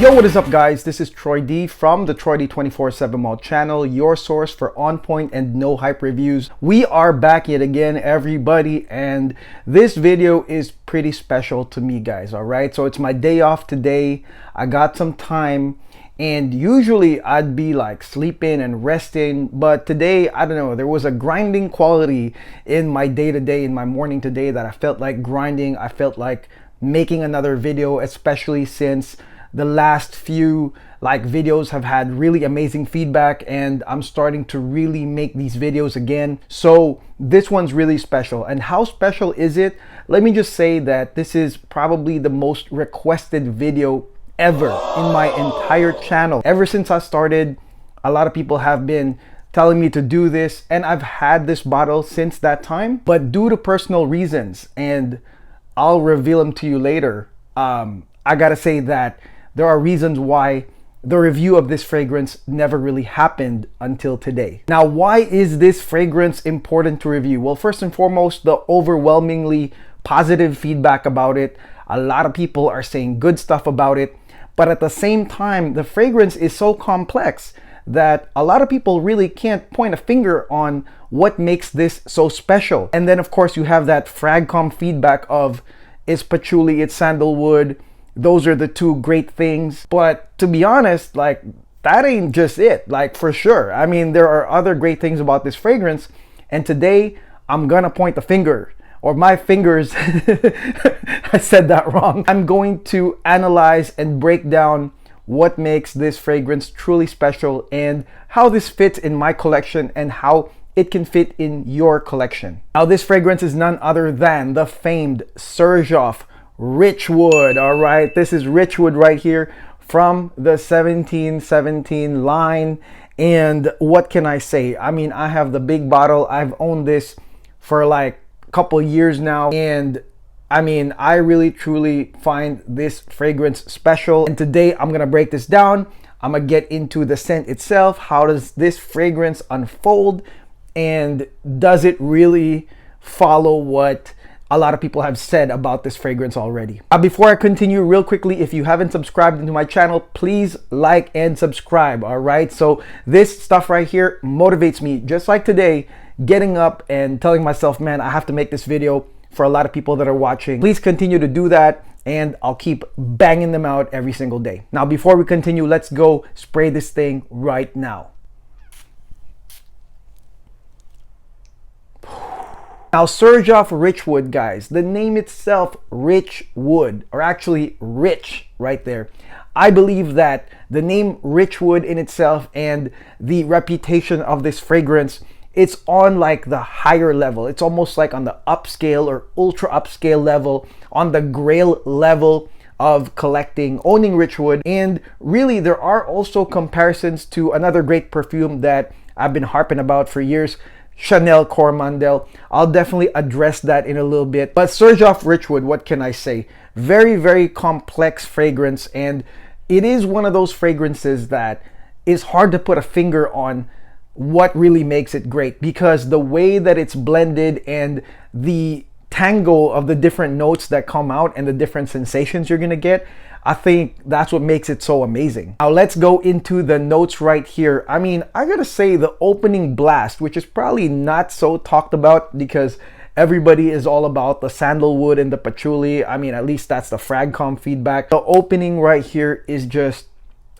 Yo, what is up guys? This is Troy D from the Troy D 24/7 Mall channel, your source for on point and no hype reviews. We are back yet again, everybody, and this video is pretty special to me, guys, all right? So it's my day off today. I got some time, and usually I'd be like sleeping and resting, but today, I don't know, there was a grinding quality in my day-to-day, in my morning today, that I felt like grinding. I felt like making another video, especially since the last few videos have had really amazing feedback, and I'm starting to really make these videos again. So this one's really special. And how special is it? Let me just say that this is probably the most requested video ever in my entire channel. Ever since I started, a lot of people have been telling me to do this, and I've had this bottle since that time, but due to personal reasons, and I'll reveal them to you later, I gotta say that there are reasons why the review of this fragrance never really happened until today. Now, why is this fragrance important to review? Well, first and foremost, the overwhelmingly positive feedback about it. A lot of people are saying good stuff about it, but at the same time, the fragrance is so complex that a lot of people really can't point a finger on what makes this so special. And then of course you have that fragcom feedback of it's patchouli, it's sandalwood. Those are the two great things. But to be honest, that ain't just it, for sure. I mean, there are other great things about this fragrance. And today I'm gonna point the finger, or my fingers, I said that wrong. I'm going to analyze and break down what makes this fragrance truly special and how this fits in my collection and how it can fit in your collection. Now, this fragrance is none other than the famed Xerjoff Richwood. All right, this is Richwood right here from the 1717 line. And what can I say? I mean, I have the big bottle. I've owned this for a couple years now, and I mean, I really truly find this fragrance special. And today I'm gonna break this down. I'm gonna get into the scent itself. How does this fragrance unfold, and does it really follow what a lot of people have said about this fragrance already? Before I continue, real quickly, if you haven't subscribed into my channel, please like and subscribe. All right, so this stuff right here motivates me, just like today, getting up and telling myself, man, I have to make this video for a lot of people that are watching. Please continue to do that, and I'll keep banging them out every single day. Now, before we continue, let's go spray this thing right now. Now, Xerjoff Richwood, guys, the name itself, Richwood, or actually rich right there. I believe that the name Richwood in itself and the reputation of this fragrance, it's on the higher level. It's almost like on the upscale or ultra upscale level, on the grail level of collecting, owning Richwood. And really, there are also comparisons to another great perfume that I've been harping about for years, Chanel Coromandel. I'll definitely address that in a little bit. But Xerjoff Richwood, what can I say? Very, very complex fragrance, and it is one of those fragrances that is hard to put a finger on what really makes it great, because the way that it's blended and the tango of the different notes that come out and the different sensations you're gonna get, I think that's what makes it so amazing. Now let's go into the notes right here. I mean, I gotta say, the opening blast, which is probably not so talked about because everybody is all about the sandalwood and the patchouli. I mean, at least that's the fragcom feedback. The opening right here is just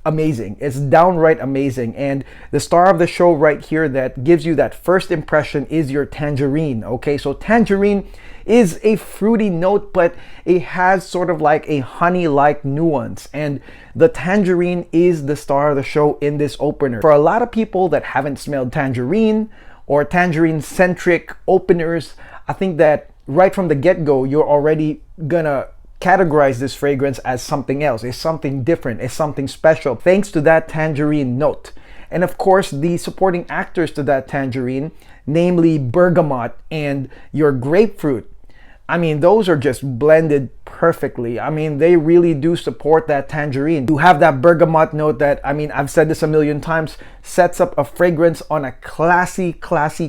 amazing. It's downright amazing. And the star of the show right here that gives you that first impression is your tangerine. Okay, so tangerine is a fruity note, but it has sort of a honey-like nuance, and the tangerine is the star of the show in this opener. For a lot of people that haven't smelled tangerine or tangerine-centric openers, I think that right from the get-go, you're already gonna categorize this fragrance as something else. It's something different. It's something special, thanks to that tangerine note. And of course, the supporting actors to that tangerine, namely bergamot and your grapefruit, I mean, those are just blended perfectly. I mean, they really do support that tangerine. You have that bergamot note that, I mean, I've said this a million times, sets up a fragrance on a classy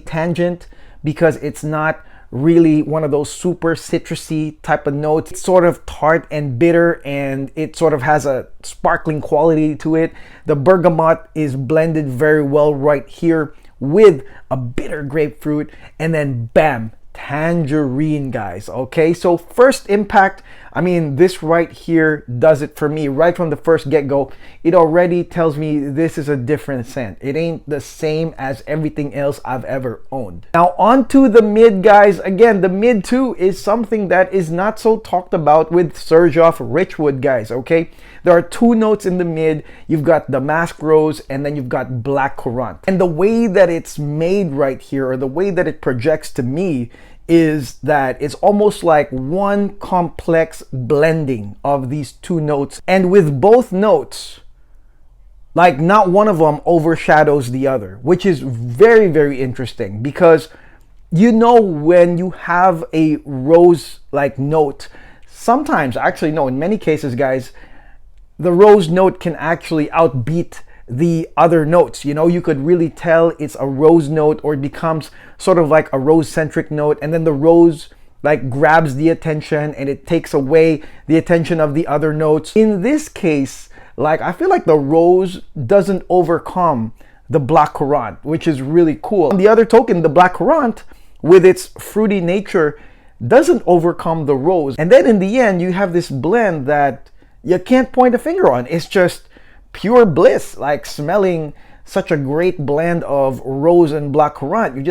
tangent, because it's not really one of those super citrusy type of notes. It's sort of tart and bitter, and it sort of has a sparkling quality to it. The bergamot is blended very well right here with a bitter grapefruit, and then bam, tangerine, guys. Okay, so first impact, I mean, this right here does it for me right from the first get-go. It already tells me this is a different scent. It ain't the same as everything else I've ever owned. Now on to the mid, guys. Again, the mid too is something that is not so talked about with Xerjoff Richwood, guys. Okay, there are two notes in the mid. You've got damask rose, and then you've got black currant. And the way that it's made right here, or the way that it projects to me, is that it's almost like one complex blending of these two notes. And with both notes, like not one of them overshadows the other, which is very, very interesting, because you know, when you have a rose like note, sometimes, actually no, in many cases, guys, the rose note can actually outbeat the other notes. You know, you could really tell it's a rose note, or it becomes sort of like a rose centric note, and then the rose like grabs the attention and it takes away the attention of the other notes. In this case, like, I feel like the rose doesn't overcome the black currant, which is really cool. On the other token, the black currant with its fruity nature doesn't overcome the rose. And then in the end, you have this blend that you can't point a finger on. It's just pure bliss, like smelling such a great blend of rose and black currant. You're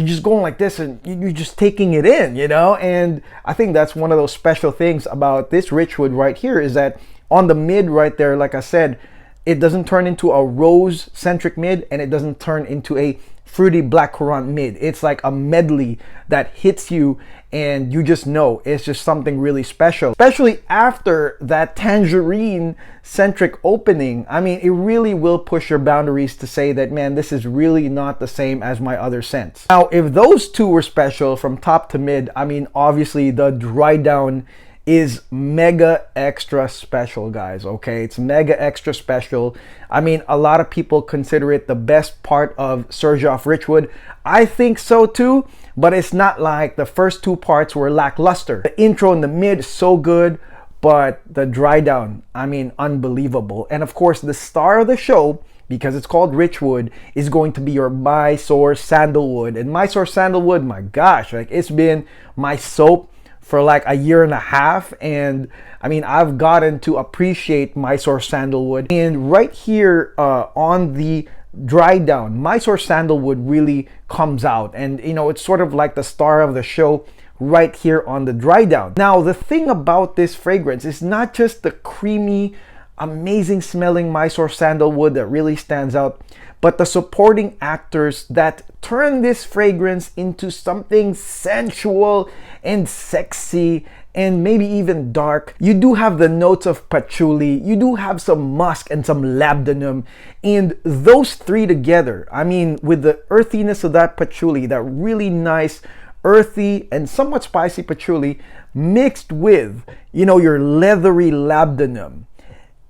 just going like this, and you're just taking it in, you know. And I think that's one of those special things about this Richwood right here, is that on the mid right there, like I said, it doesn't turn into a rose centric mid, and it doesn't turn into a fruity black currant mid. It's like a medley that hits you, and you just know it's just something really special, especially after that tangerine centric opening. I mean, it really will push your boundaries to say that, man, this is really not the same as my other scents. Now, if those two were special from top to mid, I mean, obviously the dry down is mega extra special, guys. Okay, it's mega extra special. I mean, a lot of people consider it the best part of Xerjoff Richwood. I think so too, but it's not like the first two parts were lackluster. The intro and the mid is so good, but the dry down, I mean, unbelievable. And of course, the star of the show, because it's called Richwood, is going to be your Mysore Sandalwood. And Mysore Sandalwood, my gosh, like, it's been my soap for like a year and a half, and I mean, I've gotten to appreciate Mysore Sandalwood. And right here on the dry down, Mysore Sandalwood really comes out, and you know, it's sort of like the star of the show right here on the dry down. Now, the thing about this fragrance is not just the creamy, amazing smelling Mysore Sandalwood that really stands out, but the supporting actors that turn this fragrance into something sensual and sexy and maybe even dark. You do have the notes of patchouli, you do have some musk and some labdanum, and those three together, I mean, with the earthiness of that patchouli, that really nice earthy and somewhat spicy patchouli mixed with, you know, your leathery labdanum,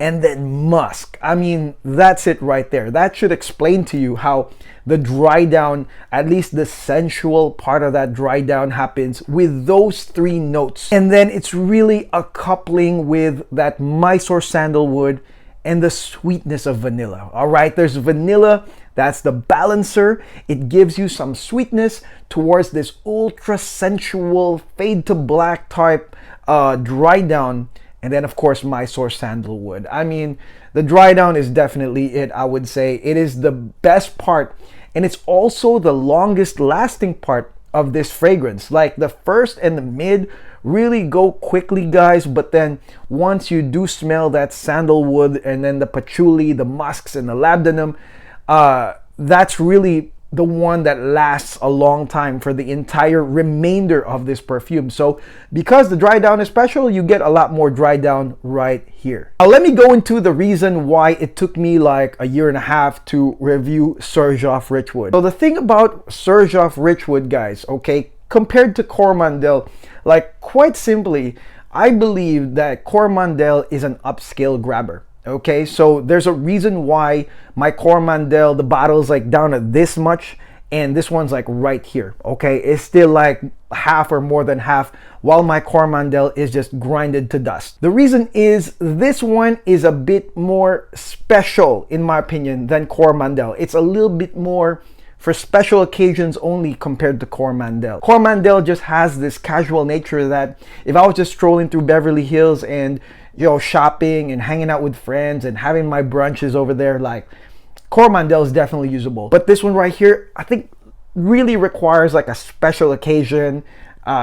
and then musk. I mean, that's it right there. That should explain to you how the dry down, at least the sensual part of that dry down, happens with those three notes. And then it's really a coupling with that Mysore Sandalwood and the sweetness of vanilla. All right, there's vanilla, that's the balancer. It gives you some sweetness towards this ultra sensual fade to black type dry down. And then, of course, Mysore Sandalwood. I mean, the dry down is definitely it, I would say. It is the best part, and it's also the longest lasting part of this fragrance. Like, the first and the mid really go quickly, guys, but then once you do smell that sandalwood and then the patchouli, the musks, and the labdanum, that's really the one that lasts a long time for the entire remainder of this perfume. So because the dry down is special, you get a lot more dry down right here. Now let me go into the reason why it took me like a year and a half to review Xerjoff Richwood. So the thing about Xerjoff Richwood, guys, okay, compared to Coromandel, like, quite simply, I believe that Coromandel is an upscale grabber. Okay, so there's a reason why my Coromandel, the bottle is like down at this much, and this one's like right here, okay? It's still like half or more than half, while my Coromandel is just grinded to dust. The reason is this one is a bit more special, in my opinion, than Coromandel. It's a little bit more for special occasions only compared to Coromandel. Coromandel just has this casual nature that if I was just strolling through Beverly Hills and, you know, shopping and hanging out with friends and having my brunches over there, like, Coromandel is definitely usable. But this one right here, I think really requires like a special occasion,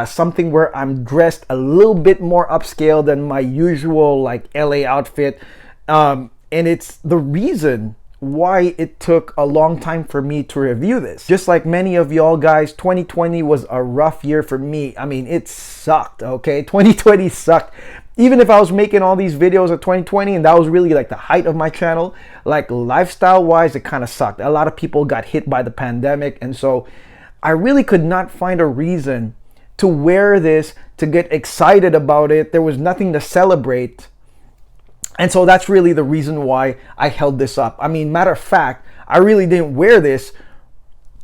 something where I'm dressed a little bit more upscale than my usual like LA outfit. And it's the reason why it took a long time for me to review this. Just like many of y'all guys, 2020 was a rough year for me. I mean, it sucked, okay? 2020 sucked. Even if I was making all these videos of 2020 and that was really like the height of my channel, like lifestyle wise, it kind of sucked. A lot of people got hit by the pandemic, and so I really could not find a reason to wear this, to get excited about it. There was nothing to celebrate. And so that's really the reason why I held this up. I mean, matter of fact, I really didn't wear this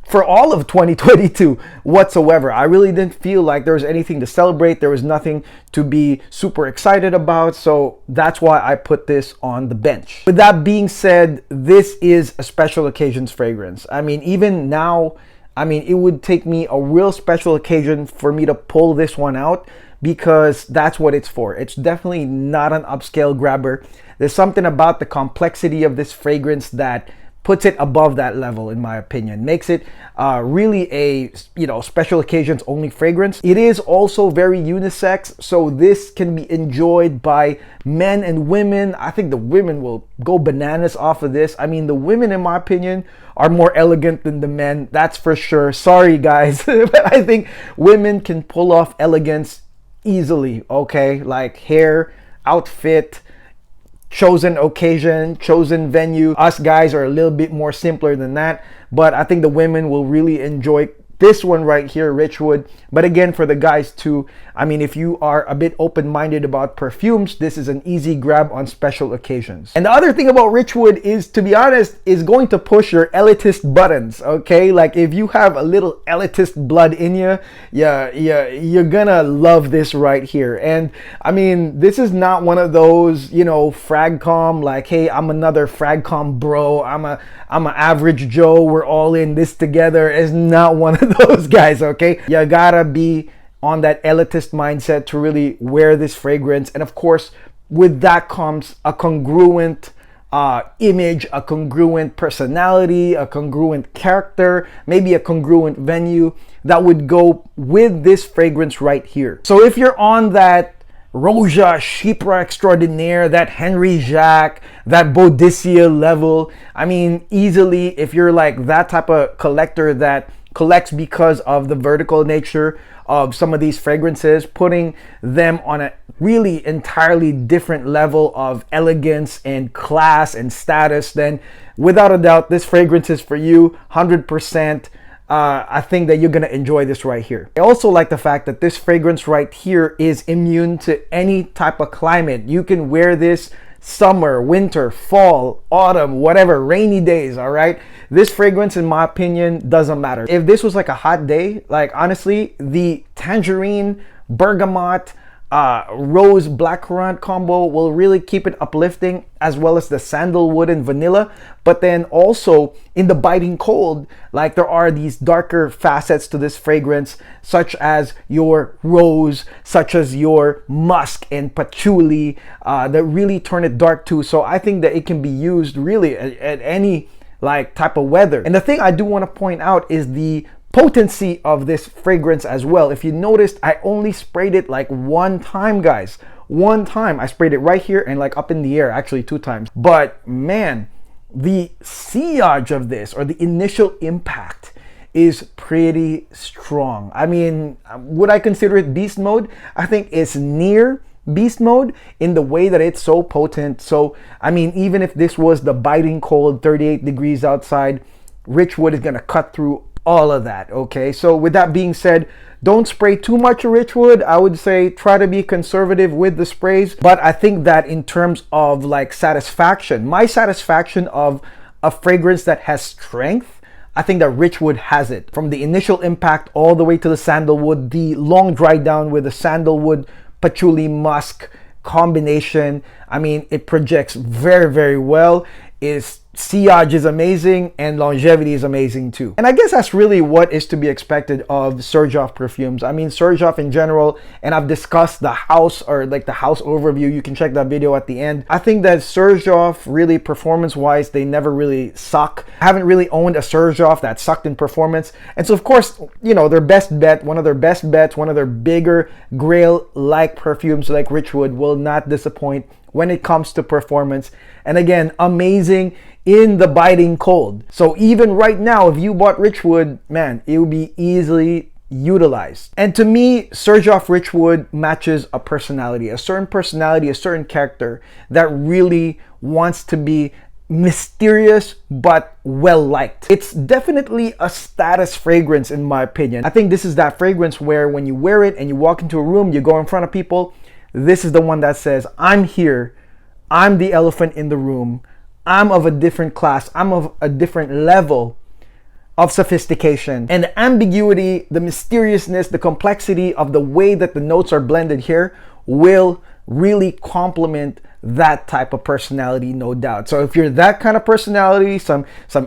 for all of 2022 whatsoever. I really didn't feel like there was anything to celebrate. There was nothing to be super excited about. So that's why I put this on the bench. With that being said, this is a special occasions fragrance. I mean, even now, I mean, it would take me a real special occasion for me to pull this one out, because that's what it's for. It's definitely not an upscale grabber. There's something about the complexity of this fragrance that puts it above that level, in my opinion. Makes it really a, you know, special occasions only fragrance. It is also very unisex, so this can be enjoyed by men and women. I think the women will go bananas off of this. I mean, the women, in my opinion, are more elegant than the men, that's for sure. Sorry guys, but I think women can pull off elegance easily, okay? Like hair, outfit, chosen occasion, chosen venue. Us guys are a little bit more simpler than that, but I think the women will really enjoy this one right here, Richwood. But again, for the guys too, I mean, if you are a bit open-minded about perfumes, this is an easy grab on special occasions. And the other thing about Richwood is, to be honest, is going to push your elitist buttons, okay? Like if you have a little elitist blood in you, you're gonna love this right here. And I mean, this is not one of those, you know, fragcom, like, hey, I'm another fragcom bro, I'm an average Joe, we're all in this together. It's not one of those guys, okay? You gotta be on that elitist mindset to really wear this fragrance. And of course, with that comes a congruent image, a congruent personality, a congruent character, maybe a congruent venue that would go with this fragrance right here. So if you're on that Roja Chypre Extraordinaire, that Henry Jacques, that Boudicca level, I mean, easily, if you're like that type of collector that collects because of the vertical nature of some of these fragrances, putting them on a really entirely different level of elegance and class and status, then without a doubt, this fragrance is for you, 100%. I think that you're gonna enjoy this right here. I also like the fact that this fragrance right here is immune to any type of climate. You can wear this summer, winter, fall, autumn, whatever, rainy days, all right? This fragrance, in my opinion, doesn't matter. If this was like a hot day, like honestly, the tangerine, bergamot, rose blackcurrant combo will really keep it uplifting, as well as the sandalwood and vanilla. But then also in the biting cold, like there are these darker facets to this fragrance, such as your rose, such as your musk and patchouli, that really turn it dark too. So I think that it can be used really at any like type of weather. And the thing I do want to point out is the potency of this fragrance as well. If you noticed, I only sprayed it like one time, guys. One time. I sprayed it right here and like up in the air, actually 2 times. But man, the sillage of this, or the initial impact, is pretty strong. I mean, would I consider it beast mode? I think it's near beast mode in the way that it's so potent. So I mean, even if this was the biting cold, 38 degrees outside, Richwood is gonna cut through all of that, okay? So with that being said, don't spray too much of Richwood. I would say try to be conservative with the sprays. But I think that in terms of like satisfaction, my satisfaction of a fragrance that has strength, I think that Richwood has it. From the initial impact all the way to the sandalwood, the long dry down with the sandalwood patchouli musk combination. I mean, it projects very, very well. Its sillage is amazing and longevity is amazing too. And I guess that's really what is to be expected of Xerjoff perfumes. I mean, Xerjoff in general, and I've discussed the house, or like the house overview. You can check that video at the end. I think that Xerjoff, really performance-wise, they never really suck. I haven't really owned a Xerjoff that sucked in performance. And so of course, you know, their best bet, one of their best bets, one of their bigger Grail-like perfumes like Richwood will not disappoint when it comes to performance. And again, amazing in the biting cold. So even right now, if you bought Richwood, man, it would be easily utilized. And to me, Xerjoff Richwood matches a personality, a certain character that really wants to be mysterious but well liked. It's definitely a status fragrance in my opinion. I think this is that fragrance where when you wear it and you walk into a room, you go in front of people, this is the one that says, I'm here, I'm the elephant in the room, I'm of a different class, I'm of a different level of sophistication. And the ambiguity, the mysteriousness, the complexity of the way that the notes are blended here will really complement that type of personality, no doubt. So if you're that kind of personality, some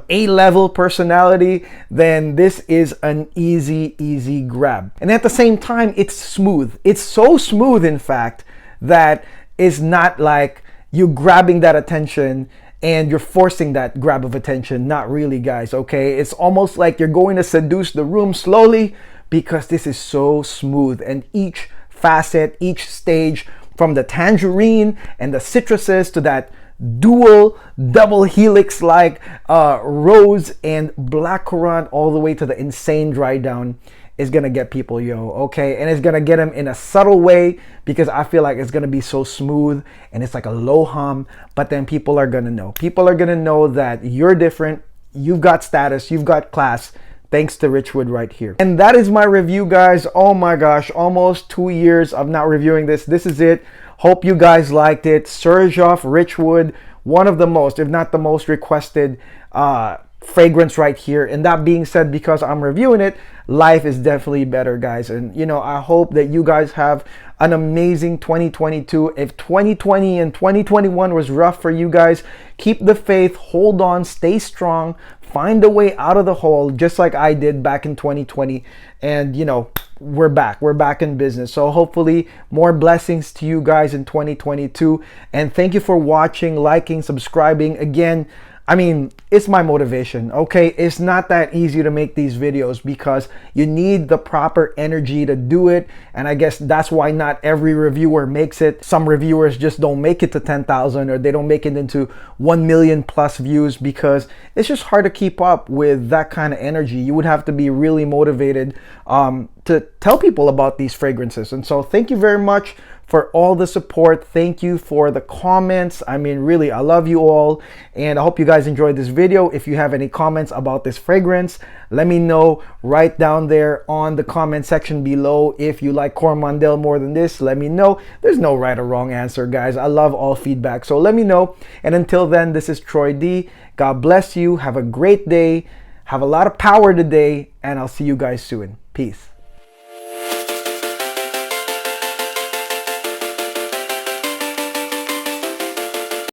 A-level personality, then this is an easy grab. And at the same time, it's smooth. It's so smooth, in fact, that it's not like you grabbing that attention and you're forcing that grab of attention. Not really, guys, okay? It's almost like you're going to seduce the room slowly because this is so smooth. And each facet, each stage, from the tangerine and the citruses to that double helix like rose and blackcurrant, all the way to the insane dry down, is gonna get people, okay? And it's gonna get them in a subtle way because I feel like it's gonna be so smooth and it's like a low hum, but then people are gonna know. People are gonna know that you're different, you've got status, you've got class, thanks to Richwood right here. And that is my review, guys. Oh my gosh, almost 2 years of not reviewing this. This is it. Hope you guys liked it. Xerjoff Richwood, one of the most, if not the most requested fragrance right here. And that being said, because I'm reviewing it, life is definitely better, guys. And you know, I hope that you guys have an amazing 2022. If 2020 and 2021 was rough for you guys, keep the faith, hold on, stay strong, find a way out of the hole, just like I did back in 2020. And you know, we're back in business. So hopefully more blessings to you guys in 2022. And thank you for watching, liking, subscribing. Again, I mean, it's my motivation, okay? It's not that easy to make these videos because you need the proper energy to do it. And I guess that's why not every reviewer makes it. Some reviewers just don't make it to 10,000, or they don't make it into 1 million plus views, because it's just hard to keep up with that kind of energy. You would have to be really motivated to tell people about these fragrances. And so thank you very much for all the support. Thank you for the comments. I mean, really, I love you all, and I hope you guys enjoyed this video. If you have any comments about this fragrance, let me know right down there on the comment section below. If you like Coromandel more than this, let me know. There's no right or wrong answer, guys. I love all feedback, so let me know. And until then, this is Troy D. God bless you. Have a great day. Have a lot of power today, and I'll see you guys soon. Peace.